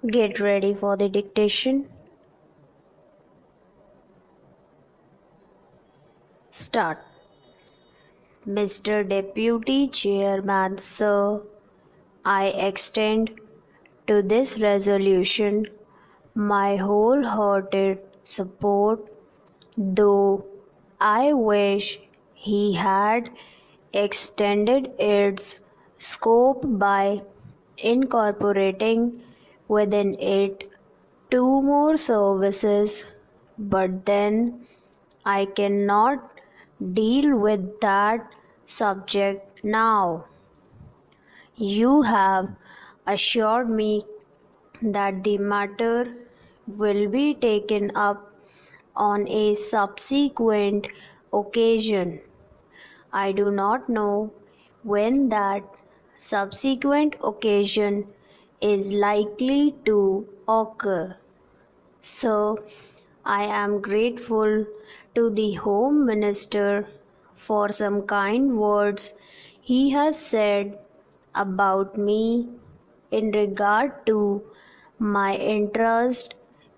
Get ready for the dictation. Start. Mr. Deputy Chairman, Sir, I extend to this resolution my wholehearted support, though I wish he had extended its scope by incorporating within it two more services, but then I cannot deal with that subject now. You have assured me that the matter will be taken up on a subsequent occasion. I do not know when that subsequent occasion is likely to occur. So, I am grateful to the Home Minister for some kind words he has said about me in regard to my interest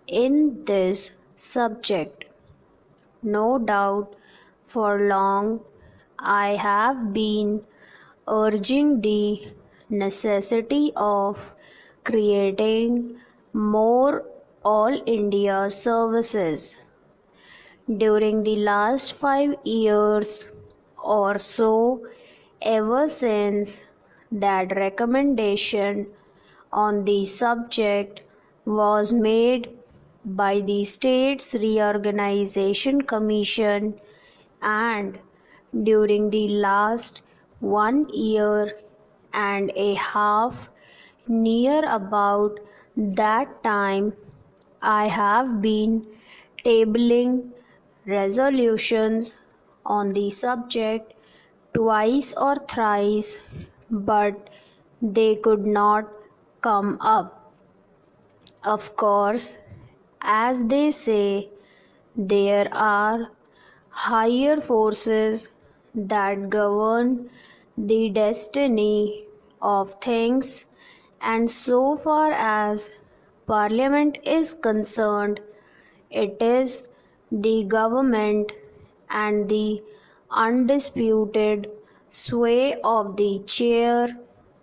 in this subject. No doubt for long I have been urging the necessity of creating more All India services. During the last 5 years or so, ever since that recommendation on the subject was made by the States Reorganization Commission, and during the last 1 year and a half, near about that time, I have been tabling resolutions on the subject twice or thrice, but they could not come up. Of course, as they say, there are higher forces that govern the destiny of things, and so far as Parliament is concerned, it is the government and the undisputed sway of the chair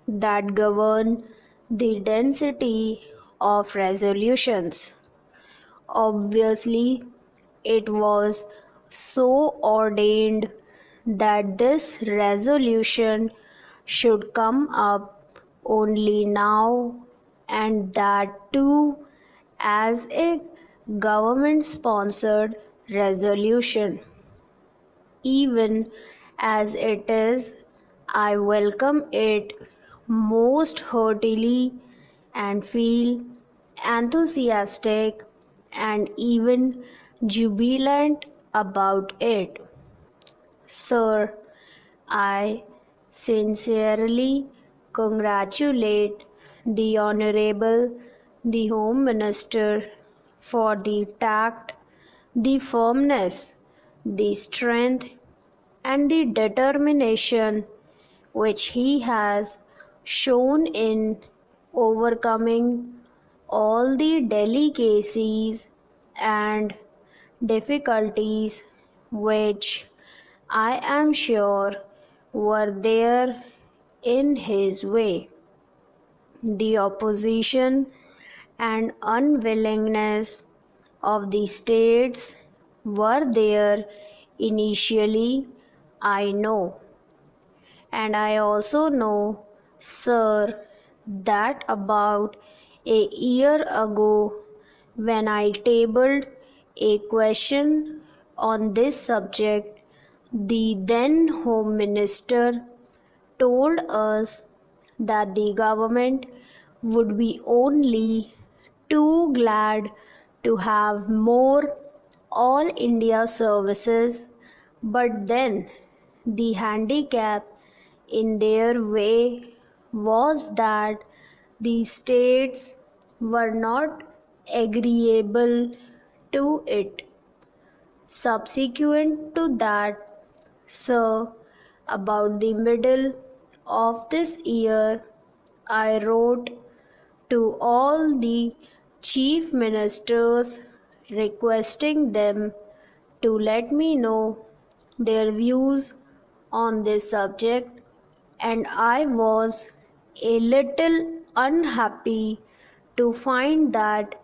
that govern the density of resolutions. Obviously, it was so ordained that this resolution should come up only now, and that too as a government sponsored resolution. Even as it is, I welcome it most heartily and feel enthusiastic and even jubilant about it. Sir, I sincerely congratulate the Honorable the Home Minister for the tact, the firmness, the strength, and the determination which he has shown in overcoming all the delicacies and difficulties which I am sure were there in his way. The opposition and unwillingness of the states were there initially, I know. And I also know, sir, that about a year ago, when I tabled a question on this subject, the then Home Minister told us that the government would be only too glad to have more All India services, but then the handicap in their way was that the states were not agreeable to it. Subsequent to that, sir, about the middle of this year, I wrote to all the chief ministers, requesting them to let me know their views on this subject, and I was a little unhappy to find that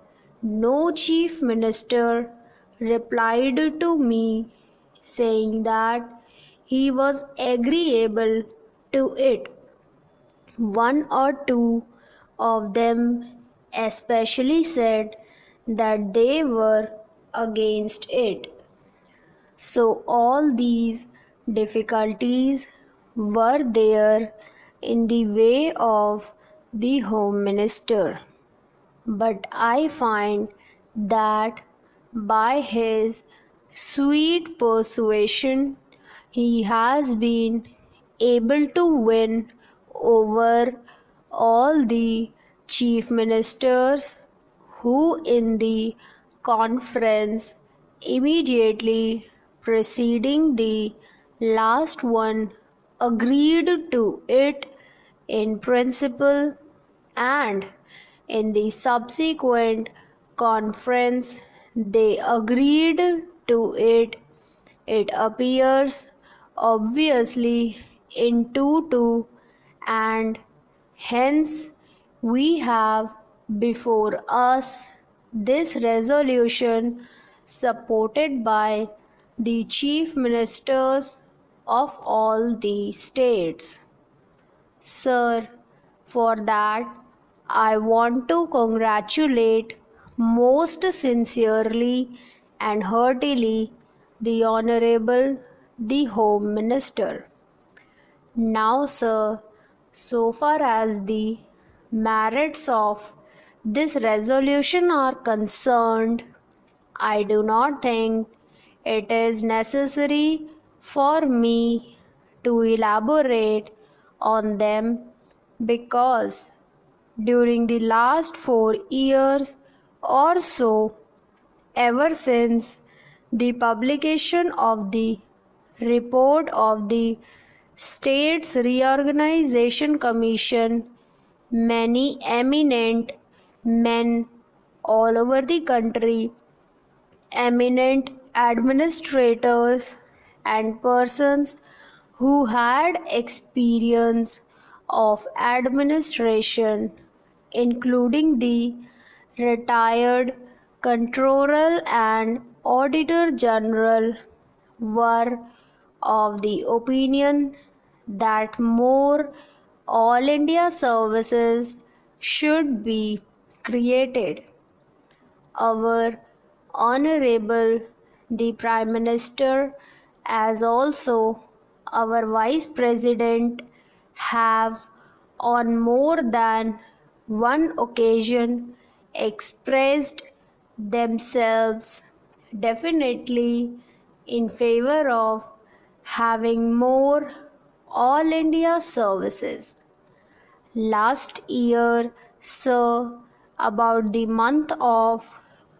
no chief minister replied to me saying that he was agreeable to it. One or two of them especially said that they were against it. So all these difficulties were there in the way of the Home Minister. But I find that by his sweet persuasion, he has been able to win over all the chief ministers who, in the conference immediately preceding the last one, agreed to it in principle, and in the subsequent conference they agreed to it. It appears obviously in 2-2, and hence we have before us this resolution supported by the chief ministers of all the states. Sir, for that I want to congratulate most sincerely and heartily the Honorable the Home Minister. Now, sir, so far as the merits of this resolution are concerned, I do not think it is necessary for me to elaborate on them, because during the last 4 years or so, ever since the publication of the report of the States Reorganization Commission, many eminent men all over the country, eminent administrators and persons who had experience of administration, including the retired Controller and Auditor General, were of the opinion that more All India services should be created. Our Honorable the Prime Minister, as also our Vice President, have on more than one occasion expressed themselves definitely in favor of having more All India services. Last year, sir, about the month of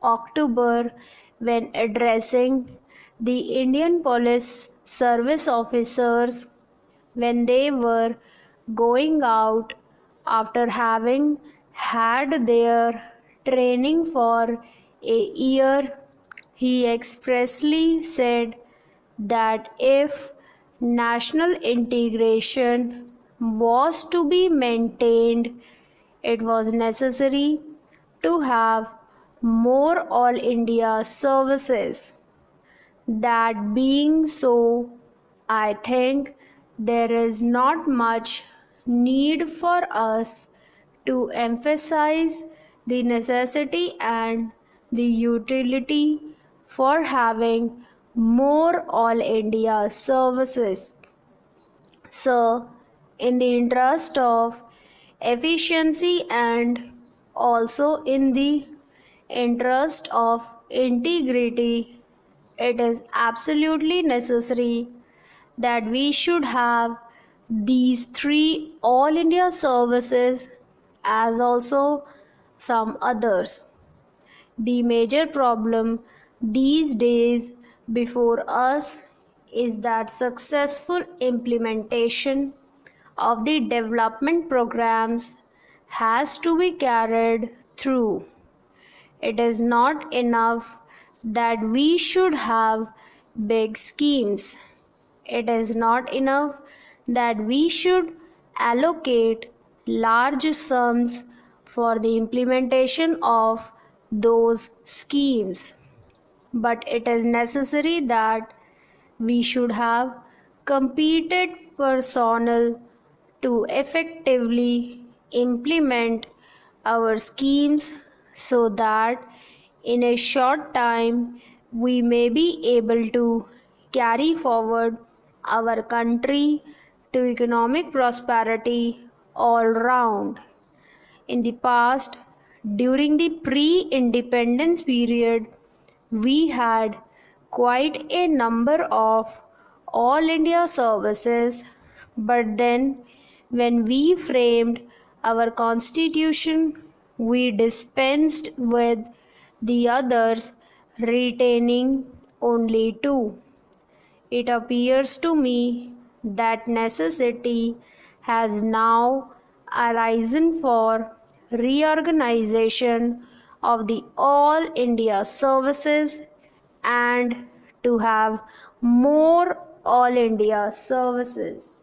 October, when addressing the Indian Police Service officers when they were going out after having had their training for a year, he expressly said that if national integration was to be maintained, it was necessary to have more All India services. That being so, I think there is not much need for us to emphasize the necessity and the utility for having more All India services. So, in the interest of efficiency and also in the interest of integrity, it is absolutely necessary that we should have these three All India services as also some others. The major problem these days before us is that successful implementation of the development programs has to be carried through. It is not enough that we should have big schemes. It is not enough that we should allocate large sums for the implementation of those schemes. But it is necessary that we should have competent personnel to effectively implement our schemes so that in a short time we may be able to carry forward our country to economic prosperity all round. In the past, during the pre-independence period, we had quite a number of all India services, but then when we framed our constitution, we dispensed with the others, retaining only two. It appears to me that necessity has now arisen for reorganization of the all India services and to have more all India services.